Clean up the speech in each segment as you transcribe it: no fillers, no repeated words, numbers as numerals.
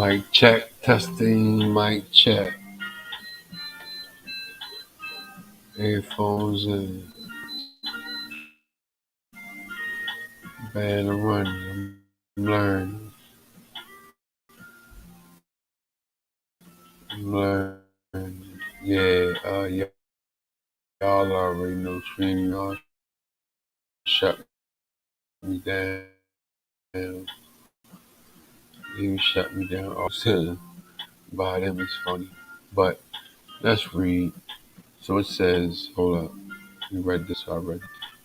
Mic check, testing, mic check. Headphones in. Bad and running. I'm learning. I'm learning. Yeah, y'all already know stream. Y'all shut me down. You shut me down. Also, by them is funny. But let's read. So it says, hold up. You read this already.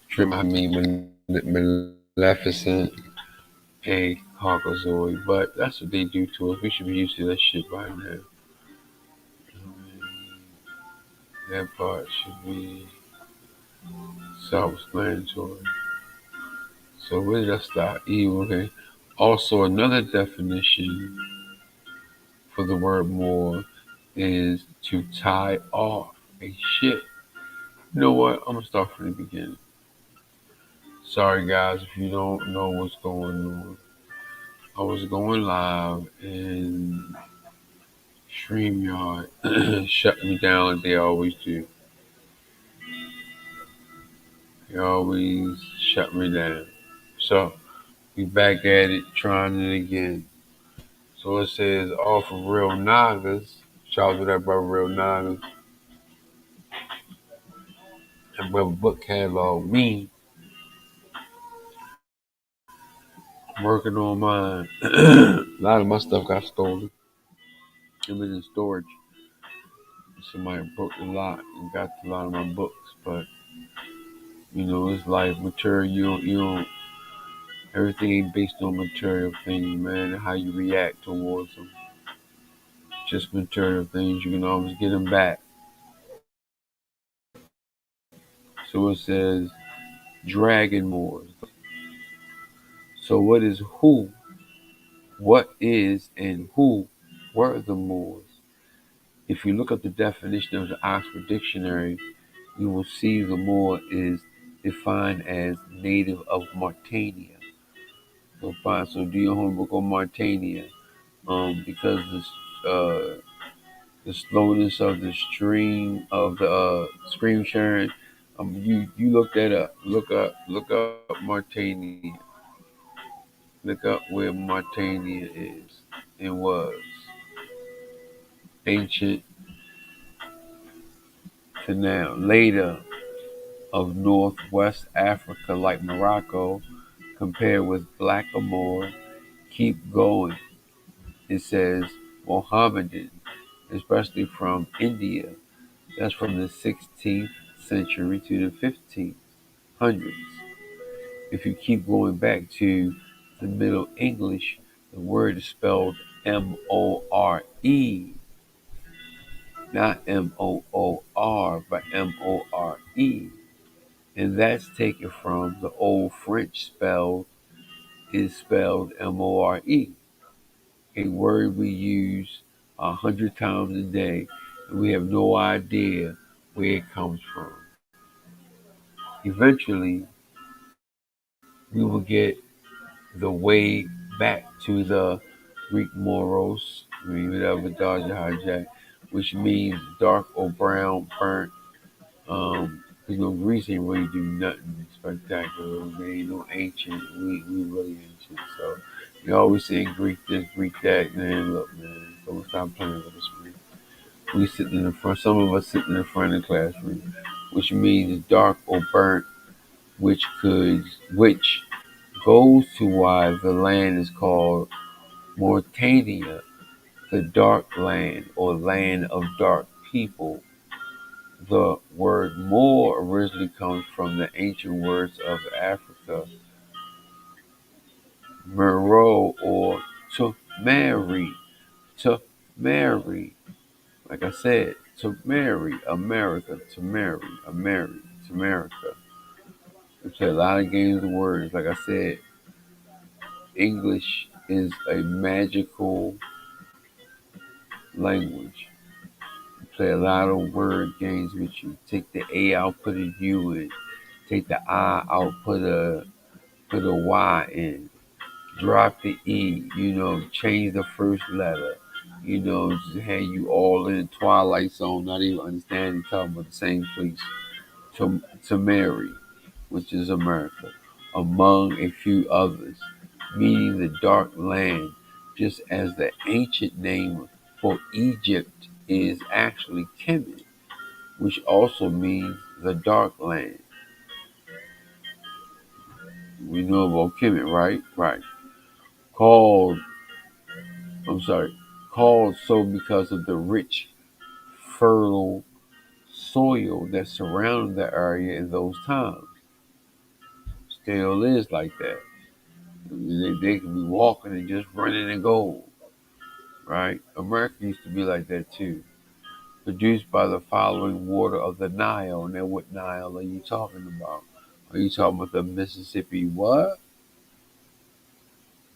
Trim I mean Maleficent a Hawkazoid, but that's what they do to us. We should be used to that shit by now. That part should be self-explanatory. So where did I start? Evil, okay. Also, another definition for the word more is to tie off a ship. You know what? I'm gonna start from the beginning. Sorry guys if you don't know what's going on. I was going live and StreamYard shut me down like they always do. They always shut me down. So we back at it, trying it again. So it says all for real niggas. Shout out to that brother Real Niggas. That brother book catalog me. I'm working on mine. A lot of my stuff got stolen. It was in storage. Somebody broke the lock and got a lot of my books, but you know, it's like material. You don't. Everything ain't based on material things, man. And how you react towards them. Just material things. You can always get them back. So it says Dragon Moors. So what is who? What is and who were the Moors? If you look up the definition of the Oxford Dictionary, you will see the Moor is defined as native of Mauritania. So fine. So do your homework on Mauritania. Because the slowness of the stream of the stream sharing. You look that up. Look up Mauritania. Look up where Mauritania is and was. Ancient to now. Later of northwest Africa like Morocco, compared with blackamoor. Keep going. It says Mohammedan, especially from India. That's from the 16th century to the 1500s. If you keep going back to the Middle English, the word is spelled More, not Moor, but More. And that's taken from the Old French is spelled More, a word we use 100 times a day, and we have no idea where it comes from. Eventually, we will get the way back to the Greek Mauros, whatever dodge hijack, which means dark or brown, burnt. Because Greece ain't really do nothing spectacular. They ain't no ancient. We really ancient. So you always say Greek this, Greek that. Man, look, man. Don't stop playing with us, man. We sitting in the front. Some of us sitting in the front of the classroom, which means dark or burnt, which goes to why the land is called Mauritania, the dark land or land of dark people. The word Moor originally comes from the ancient words of Africa, Merou or to marry, to marry. Like I said, to marry America, to marry, to America. We play a lot of games of words. Like I said, English is a magical language. You play a lot of word games with you. Take the A out, put a U in. Take the I out, put a Y in. drop the E, change the first letter, just had you all in Twilight Zone, not even understanding, talking about the same place. To marry, which is America, among a few others, meaning the dark land, just as the ancient name for Egypt is actually Kemet, which also means the dark land. We know about Kemet, right? Right. Called, I'm sorry, called so because of the rich, fertile soil that surrounded the area in those times. Still is like that. They can be walking and just running in gold, right? America used to be like that too. Produced by the following water of the Nile. Now, what Nile are you talking about? Are you talking about the Mississippi what?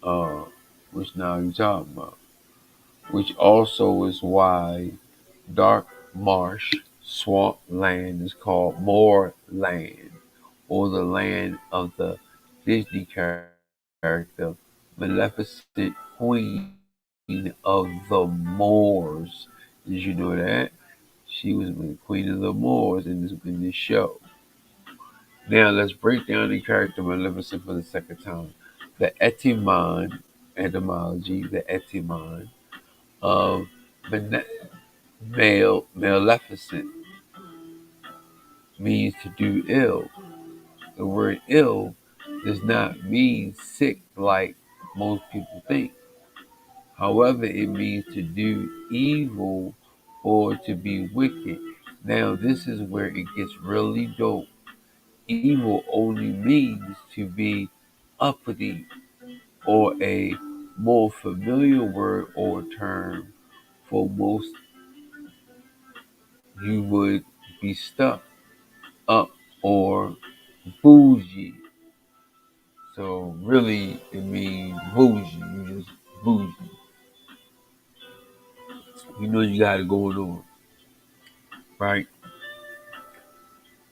Uh, which Nile are you talking about? Which also is why dark marsh swamp land is called Moorland, or the land of the Disney character Maleficent Queen of the Moors. Did you know that? She was the Queen of the Moors in this show. Now let's break down the character Maleficent for the second time. The etymology, the etymon of bene- Maleficent means to do ill. The word ill does not mean sick like most people think. However, it means to do evil or to be wicked. Now, this is where it gets really dope. Evil only means to be uppity, or a more familiar word or term for most you would be stuck up or bougie. So really, it means bougie. You just bougie. You got it going on, right?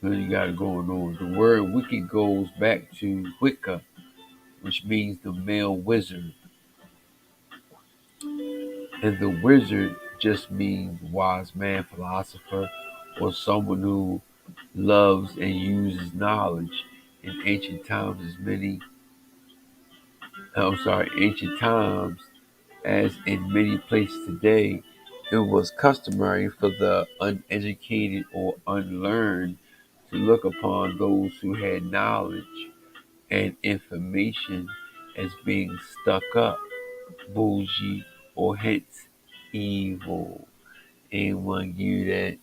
You got it going on. The word wicked goes back to Wicca, which means the male wizard, and the wizard just means wise man, philosopher, or someone who loves and uses knowledge. In ancient times, ancient times, as in many places today, it was customary for the uneducated or unlearned to look upon those who had knowledge and information as being stuck up, bougie, or hence evil. Anyone give you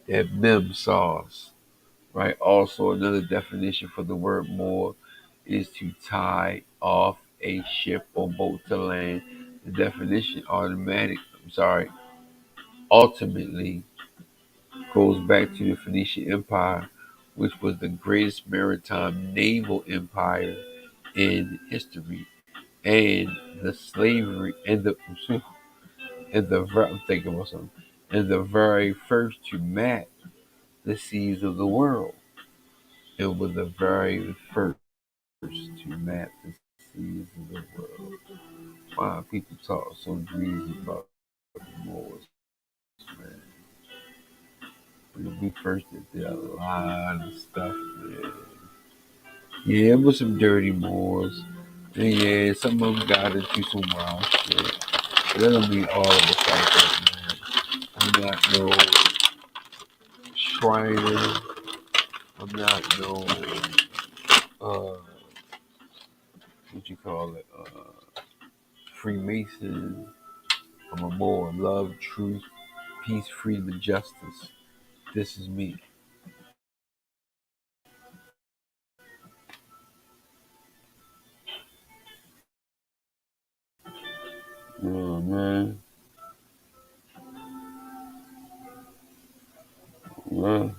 that mem sauce, right? Also, another definition for the word more is to tie off a ship or boat to land. The definition ultimately goes back to the Phoenician Empire, which was the greatest maritime naval empire in history, and the slavery I'm thinking about something, and the very first to map the seas of the world. It was the very first to map the seas of the world. Why people talk so greasy about the Moors, man? We first did a lot of stuff, man. Yeah, it was some dirty Moors. And yeah, some of them got into some wild shit. But that don't mean all of us like that, man. I'm not no Shriner. I'm not no what you call it, Freemason. I'm a more love, truth, peace, freedom, and justice. This is me. Yeah, man. Yeah.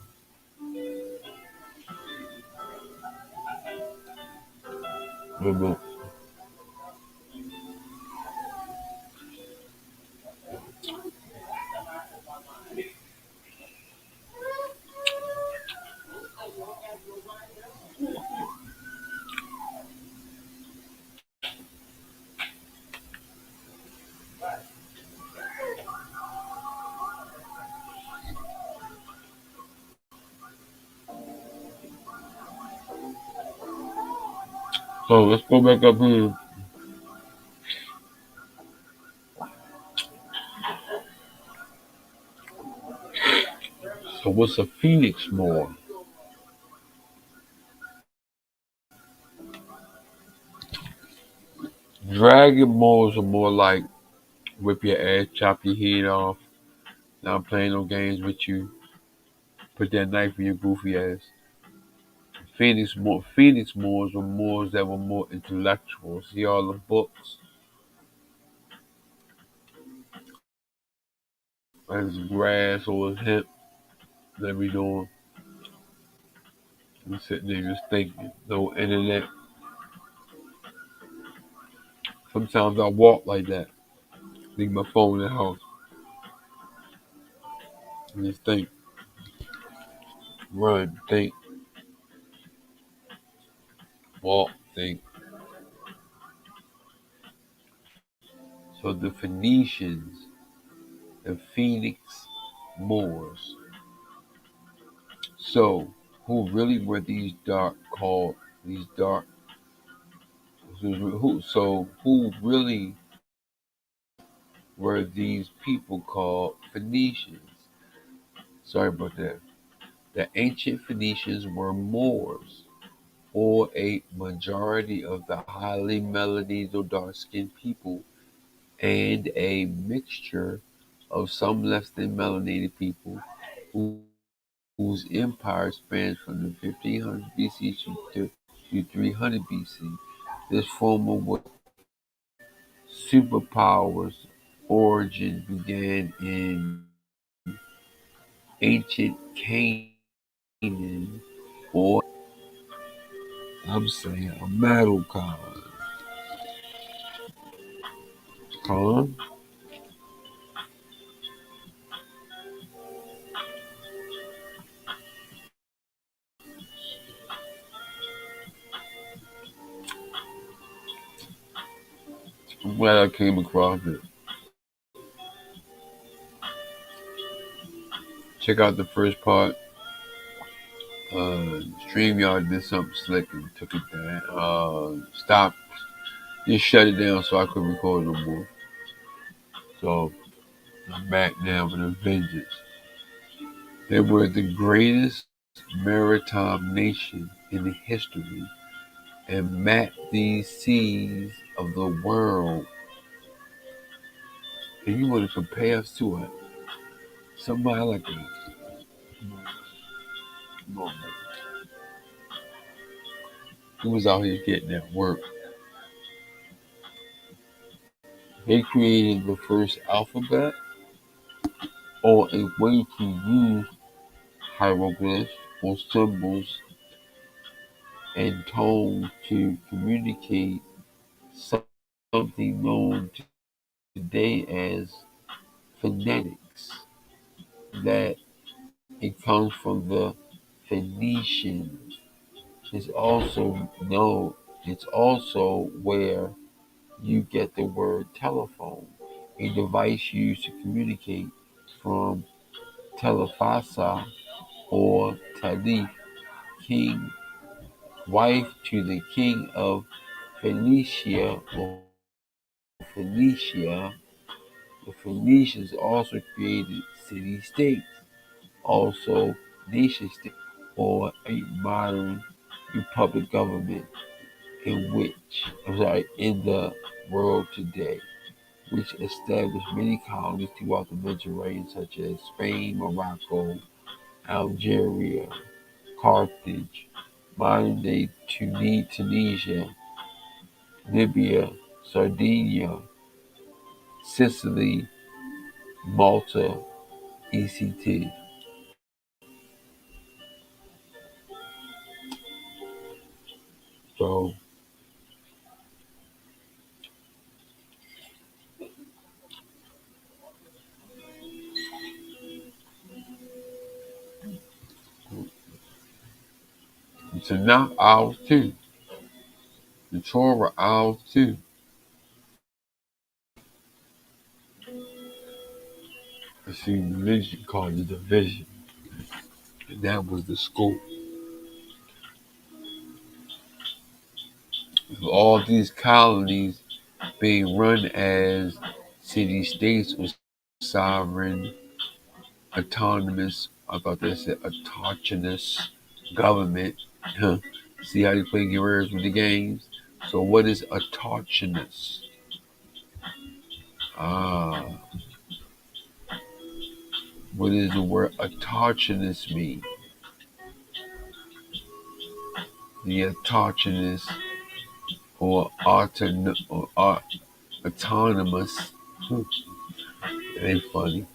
Yeah, So let's go back up here. So what's a phoenix Moor? Dragon Moors are more like whip your ass, chop your head off. Not playing no games with you. Put that knife in your goofy ass. Phoenix Moors were Moors that were more intellectual. See all the books and his grass or his hip that we doing. I'm sitting there just thinking. No internet. Sometimes I walk like that. Leave my phone in the house and just think, run, think, walk, think. So the Phoenicians, the Phoenix Moors. So who really were these dark called these dark? Who really were these people called Phoenicians? Sorry about that. The ancient Phoenicians were Moors, or a majority of the highly melanated or dark-skinned people, and a mixture of some less than melanated people whose empire spans from the 1500 BC to 300 BC. This former superpower's origin began in ancient Canaan, or I'm saying a metal con. I'm glad I came across it. Check out the first part. StreamYard did something slick and took it down. Stopped, just shut it down so I couldn't record no more. So I'm back now with a vengeance. They were the greatest maritime nation in history and mapped these seas of the world. And you want to compare us to it? Somebody like a who was out here getting that work. They created the first alphabet or a way to use hieroglyphs or symbols and tones to communicate something known today as phonetics. That it comes from the Phoenicians. It's also known. It's also where you get the word telephone, a device used to communicate from Telefasa or Talif, king, wife to the king of Phoenicia or Phoenicia. The Phoenicians also created city-states, also nation-states, or a modern republic government in the world today, which established many colonies throughout the Mediterranean, such as Spain, Morocco, Algeria, Carthage, modern-day Tunisia, Libya, Sardinia, Sicily, Malta, etc. So it's not ours too. The Torah ours too. I see religion called the division, and that was the scope. all these colonies being run as city states or sovereign, autonomous, I thought they said autonomous government. Huh. See how they play words with the games? So what is autonomous? Ah, what does the word autonomous mean? The autonomous or autonomous. It ain't funny.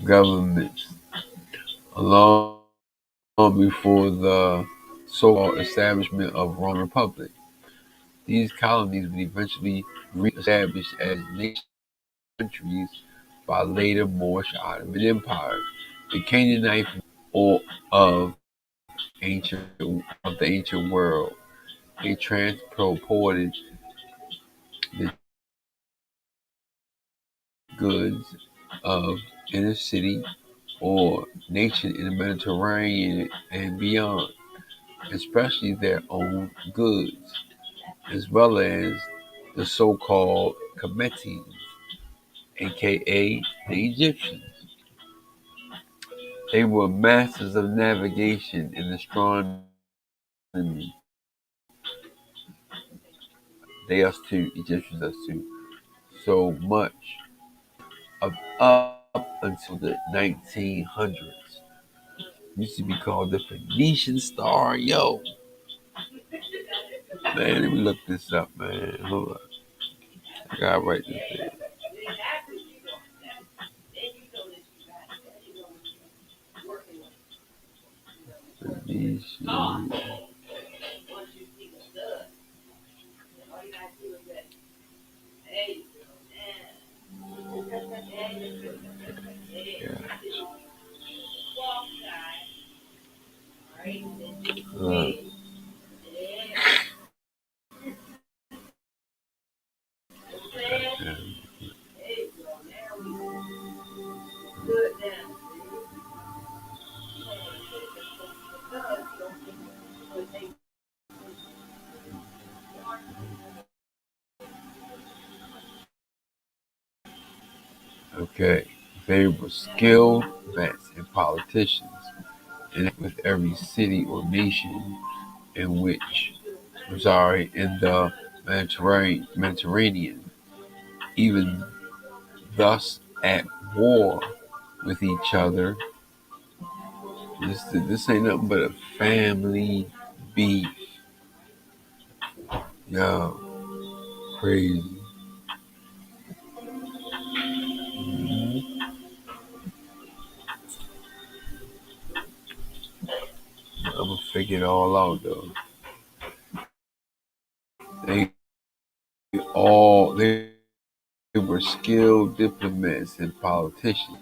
Governments, long before the so-called establishment of Roman Republic. These colonies would eventually re-established as nation countries by later Moorish Ottoman empires. The Canaanite or of ancient of the ancient world. They transported the goods of inner city or nation in the Mediterranean and beyond, especially their own goods, as well as the so-called Khemetes, aka the Egyptians. They were masters of navigation and astronomy. They us too, Egyptians us too. So much of up until the 1900s. Used to be called the Phoenician Star. Yo, man, let me look this up, man. Hold on. I gotta write this down. Phoenician. Yeah. Uh, yeah. Okay. They were skilled vets and politicians, and with every city or nation in which, in the Mediterranean, even thus at war with each other. This ain't nothing but a family beef. Yo, crazy. I'm gonna figure it all out though. They they were skilled diplomats and politicians.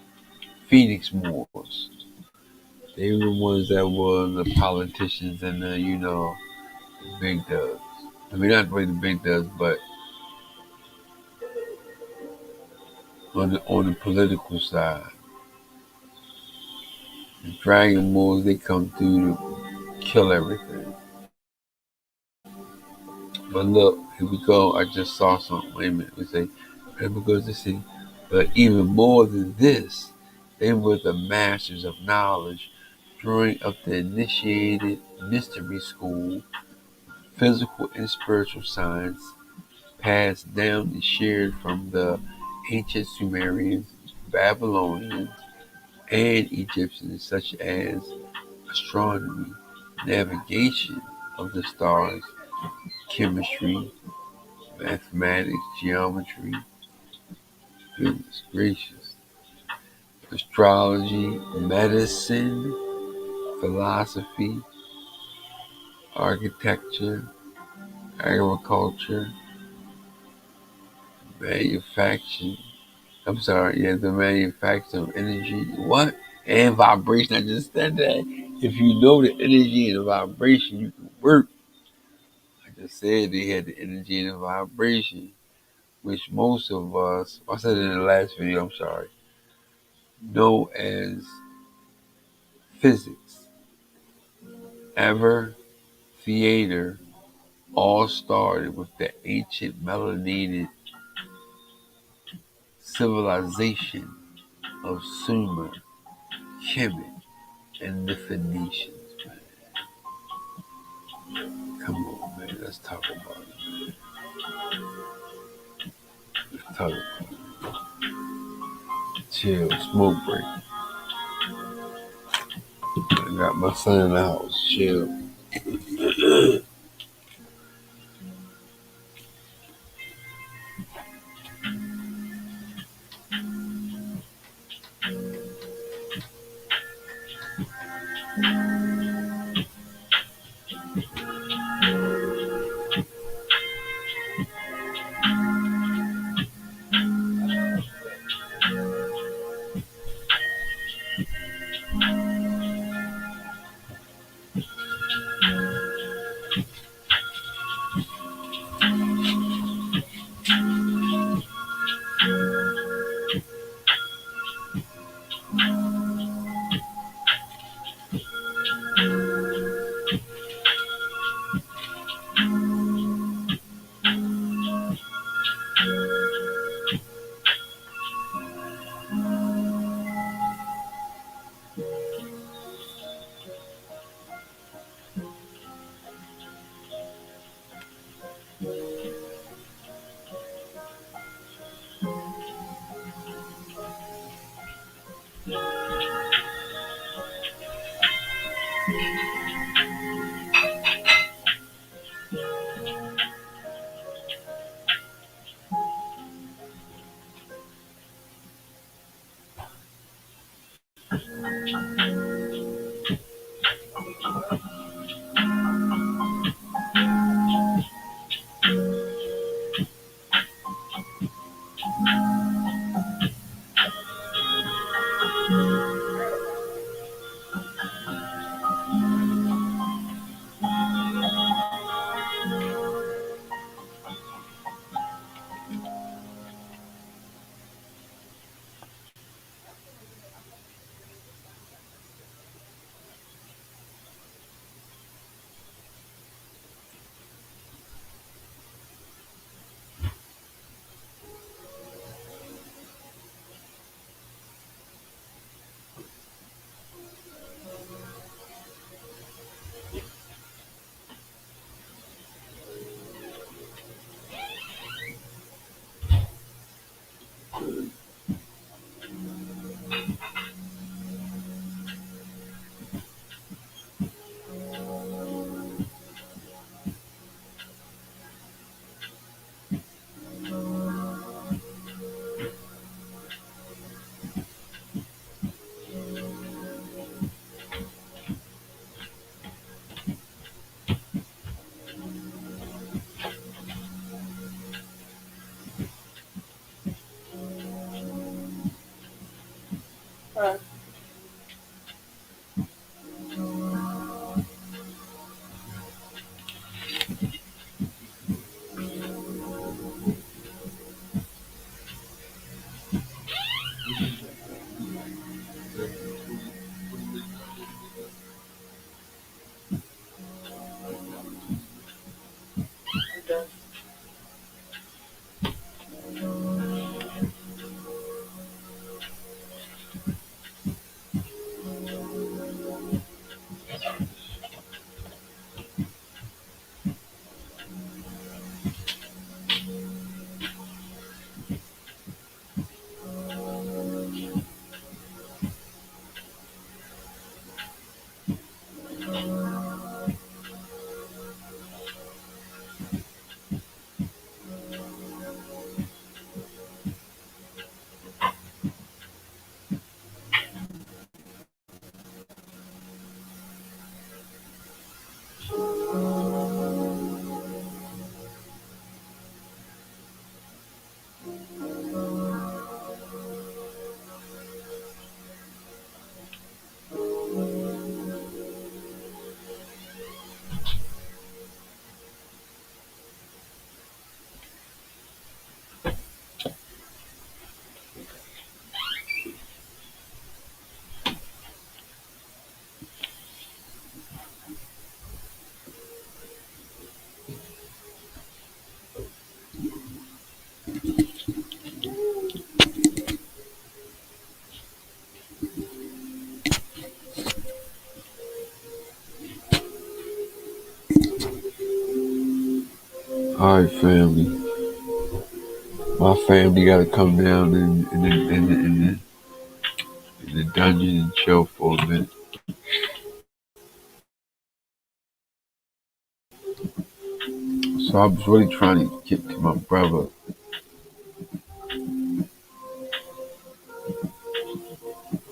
Phoenix Moors. They were the ones that were the politicians and the big dogs. I mean, not really the big dogs, but on the political side, the Dragon Moors they come through to kill everything. But look, here we go. I just saw something. Wait a minute. We say, here goes the city. But even more than this, they were the masters of knowledge, drawing up the initiated mystery school, physical and spiritual science, passed down and shared from the ancient Sumerians, Babylonians, and Egyptians, such as astronomy, navigation of the stars, chemistry, mathematics, geometry, goodness gracious, astrology, medicine, philosophy, architecture, agriculture, manufacturing. I'm sorry, yeah, the manufacture of energy. What? And vibration. I just said that. If you know the energy and the vibration, you can work. I just said they had the energy and the vibration, which most of us, I said in the last video, I'm sorry, know as physics. ever theater all started with the ancient melanated civilization of Sumer, Khemet, and the Phoenicians. Come on, man. Let's talk about it. Let's talk about it. Chill. Smoke break. I got my son in the house. Chill. All right, family. My family got to come down in the dungeon and chill for a minute. So I was really trying to get to my brother.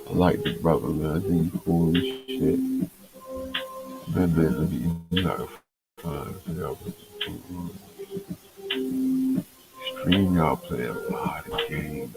I like the brother, man. I think he's cool as shit. You gotta find out stream y'all play a lot of games.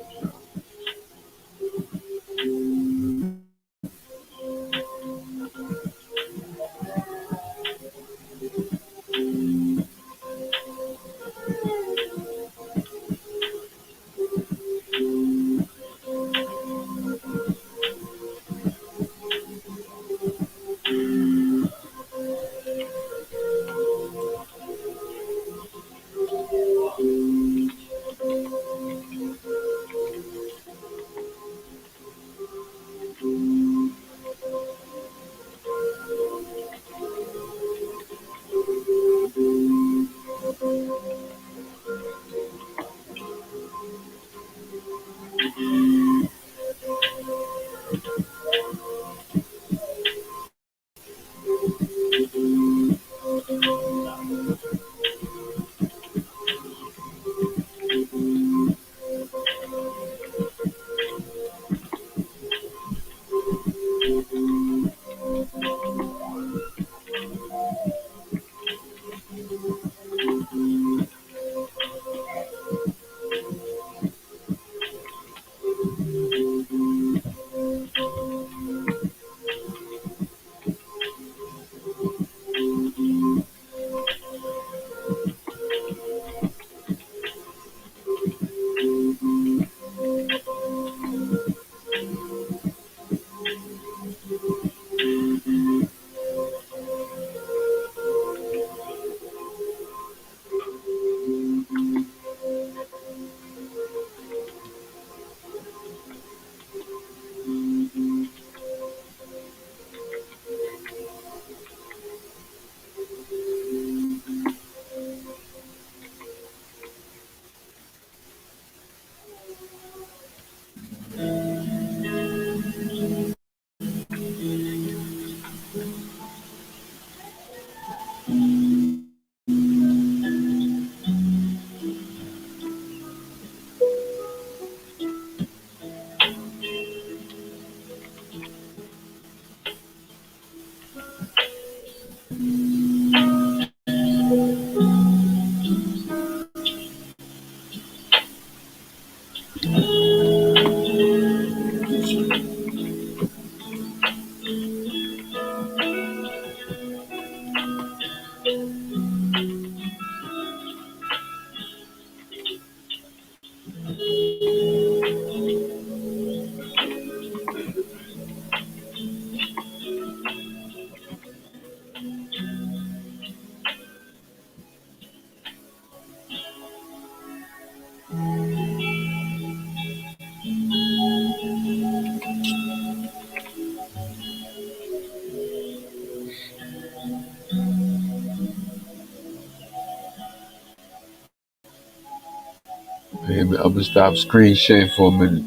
Hey, man, I'm gonna stop screen sharing for a minute.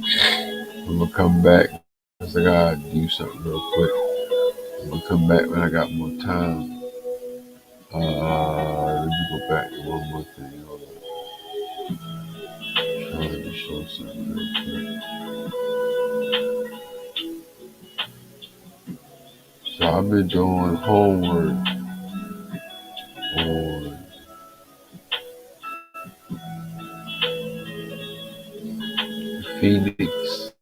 I'm gonna come back because I gotta do something real quick. I'm gonna come back when I got more time. Let me go back to one more thing. Hold on. Trying to show something real quick. So I've been doing homework on Phoenix.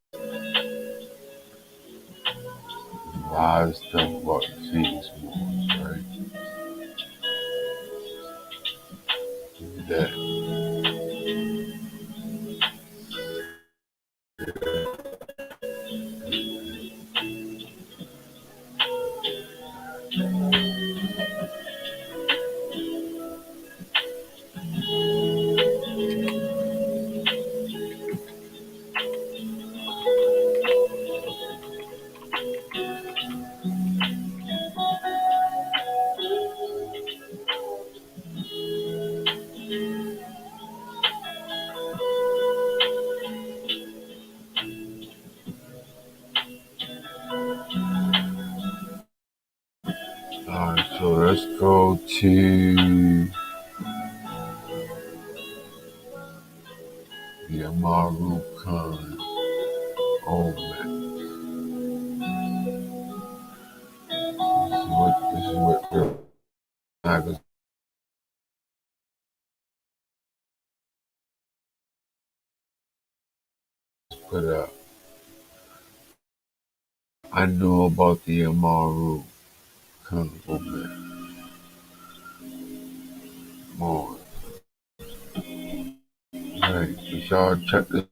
A lot of stuff about the Phoenix Moors, right? That Alright, so let's go to the Amaru Khan. Oh man, this is what the magazine put up. I know about the Amaru Khan movement more. Right, so y'all check this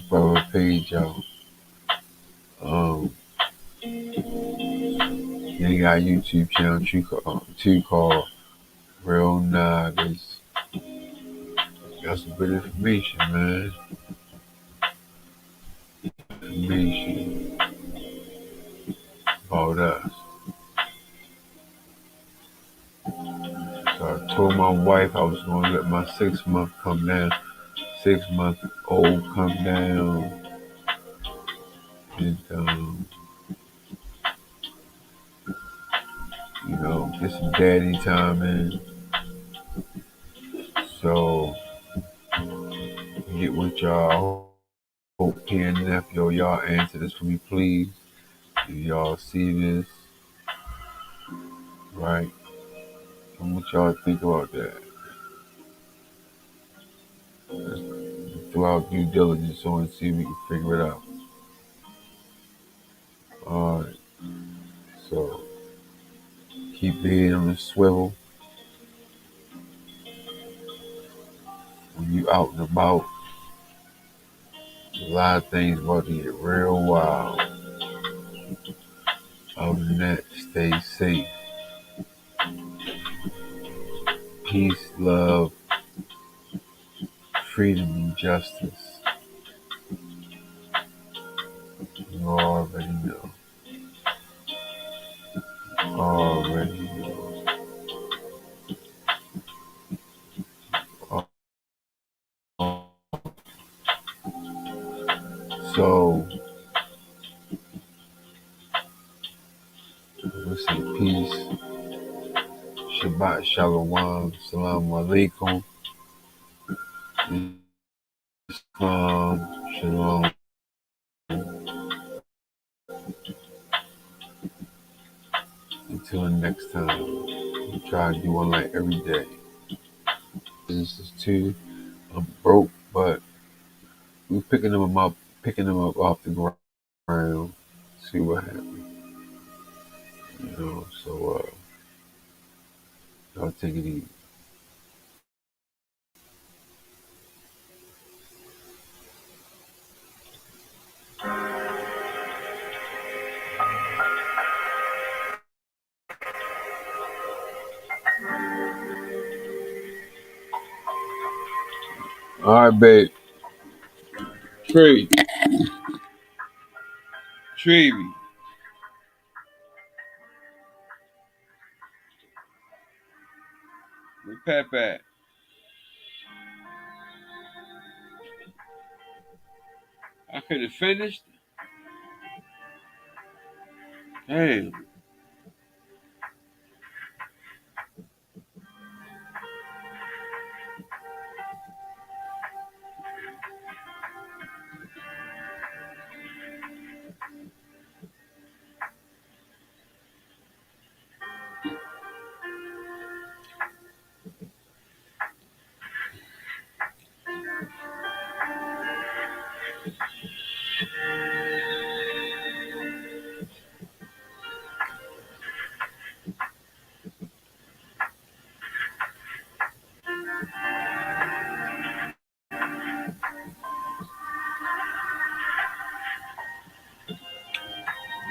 brother page out. Um, he got a YouTube channel too called Real Niggas. Got some good information, man. Information about us. So I told my wife I was gonna let my 6 month come down, 6 month old come down, and get some daddy time in. So get with y'all. Hope Ken and nephew, y'all answer this for me, please. If y'all see this, right? And what y'all think about that? Let's do our due diligence on and see if we can figure it out. Alright, so keep the head on the swivel when you out and about. A lot of things about to get real wild. Other than that, stay safe. Peace, love, freedom, and justice. You already know. Already know. So, let's say peace. Shabbat Shalom. Salam Alaikum. Islam. Shalom. Until next time. We try to do one like every day. This is too. I'm broke, but we picking them up off the ground. See what happens. So y'all take it easy. All right, babe. Tree. Tree. Where Pep at? I could have finished. Damn.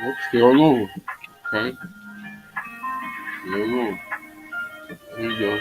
Nope, still on. Okay. Still on. There you go.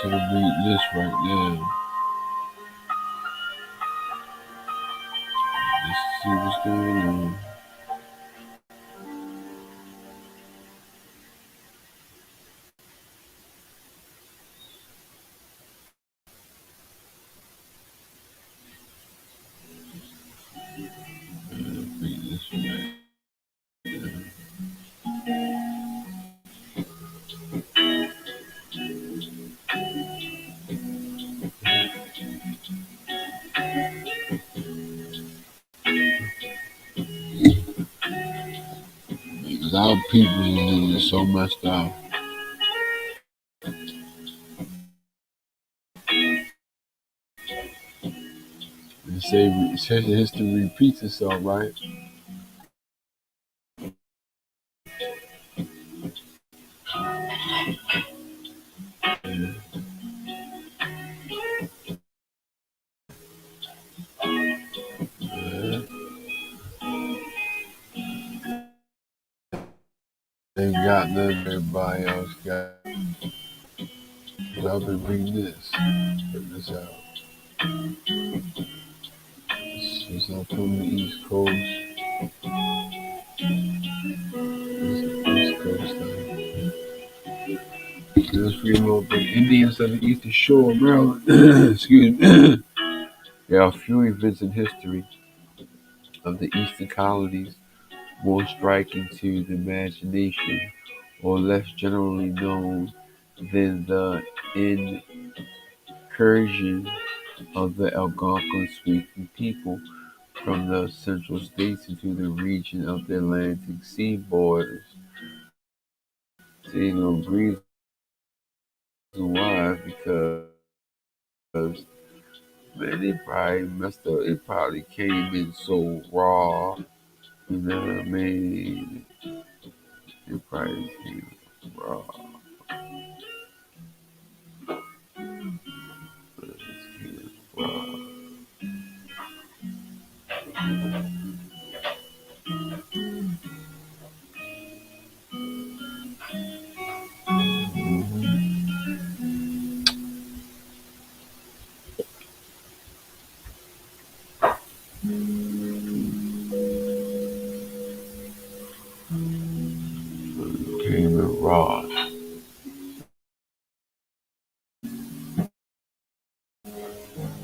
to read this right now. Let's see what's going on. Read this right. Because our people is so messed up. They say history repeats itself, right? Yeah. They got them, everybody else got. I've been reading this. Check this out. It's not from the East Coast. It's the East Coast thing. Let's read a little bit. Indians of the Eastern Shore of Maryland. Excuse me. There are few events in history of the Eastern colonies more striking to the imagination or less generally known than the incursion of the Algonquin-speaking people from the Central States into the region of the Atlantic seaboard. See, no reason why, because man, they probably messed up. It probably came in so raw. You know what I mean? It probably came raw. It came raw. It came in raw.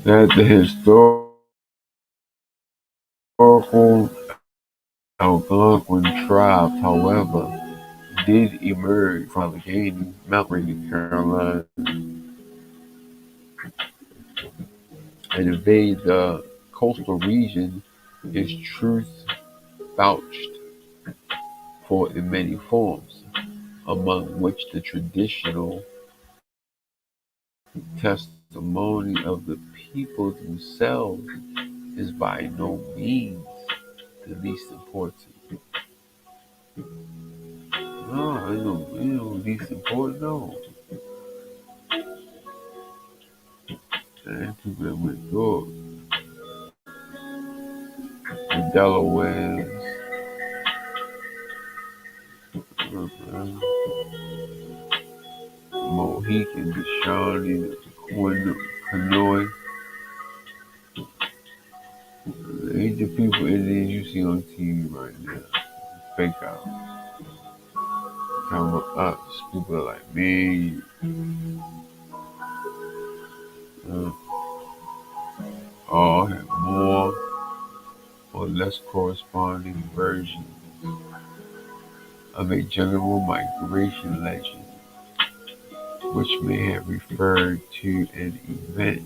That the historical Algonquin tribes, however, did emerge from Allegheny Mountain, Carolina, and invade the coastal region is truth vouched for in many forms, among which the traditional testimony of the people themselves is by no means the least important. No, least important, no. And people that went through it, the Delawares, Mohican, the Shawnee, the Kanoi, ain't the people Indians you see on TV right now. Fake out. Talking about us, people like me, uh, all have more or less corresponding versions of a general migration legend, which may have referred to an event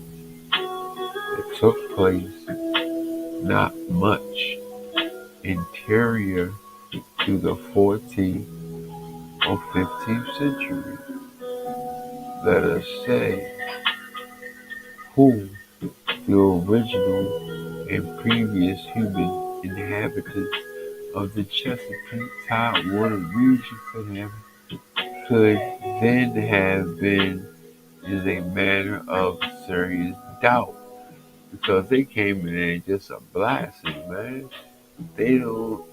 that took place not much anterior to the 14th or 15th century. Let us say who the original and previous human inhabitants of the Chesapeake Tidewater region could then have been is a matter of serious doubt because they came in there just a blasting, man. They don't,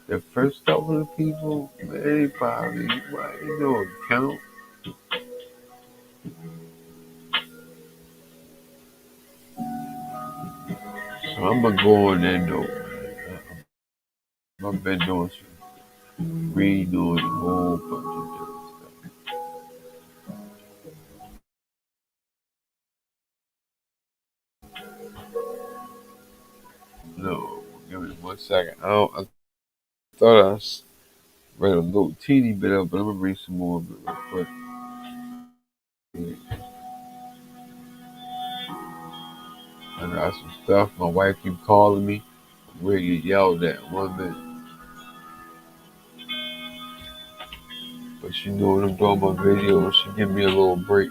the first couple of people, man, they probably, well, count. I'm gonna go on there though. I've been doing some redoing a whole bunch of different stuff. No, give me 1 second. I thought read a little teeny bit of it, but I'm gonna read some more of it real quick. I got some stuff. My wife keep calling me. We get yelled at 1 minute, but she know when I'm doing my video, she give me a little break.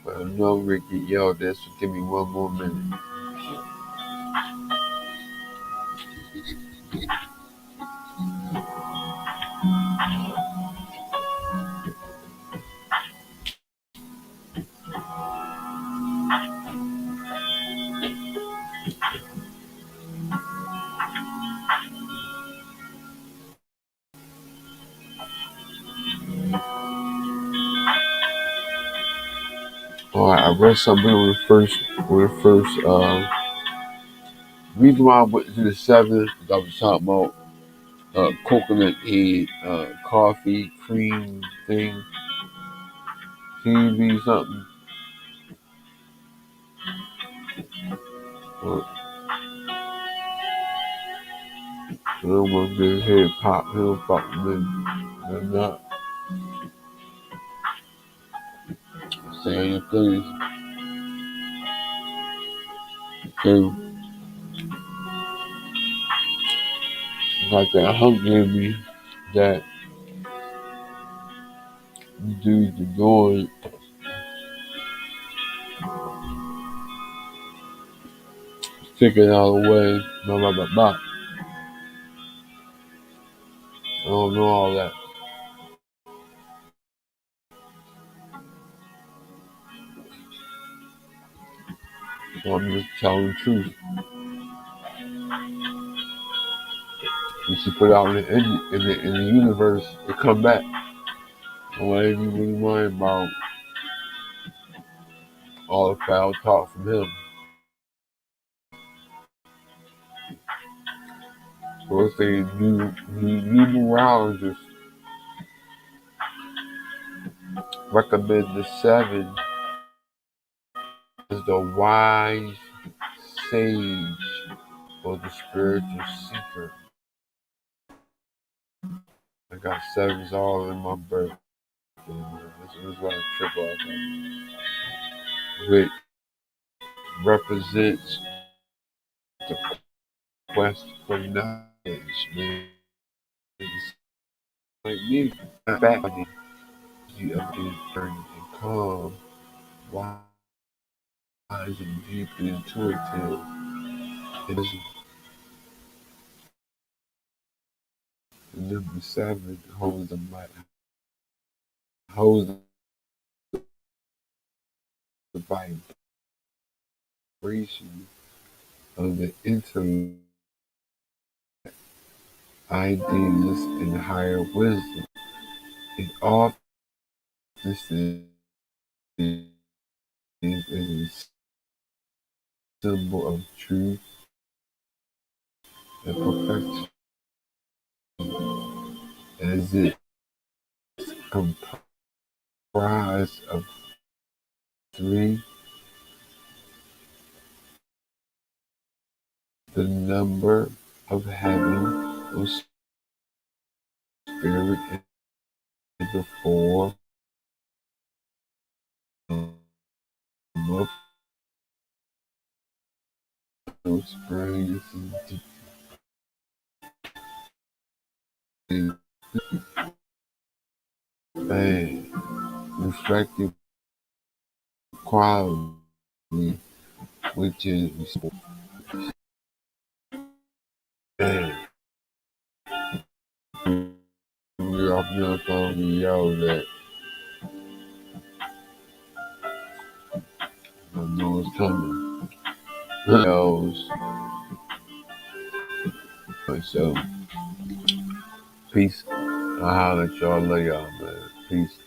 But I know we get yelled at, so give me 1 more minute. All right, I read something on the first reason why I went to the seventh. I was talking about coconut head, coffee cream thing, TV something. Or I don't want to get head pop. He don't fuck with me. I'm not saying things. So got that hunger in me that dudes are doing, sticking out of the way, blah blah blah blah. I don't know all that. So I'm just telling the truth. You should put out in the universe to come back. Why ain't you really worrying about all the foul talk from him? So let's say new neurologist recommend the seven as the wise sage or the spiritual seeker. I got sevens all in my birthday. This is why I trip off of. Which represents the quest for knowledge, man. It's like me, back you up in and calm, wise and deeply intuitive. It is the number seven holds the might, holds the vibration of the intellect, ideas, and higher wisdom. It often stands as a symbol of truth and perfection, as it comprised of three, the number of heaven or spirit, and the four of those springs and man, reflective quality, which is man, you're off your phone and yell that I know it's coming. Yells. So, peace. I'll holler at y'all. Love y'all, man. Peace.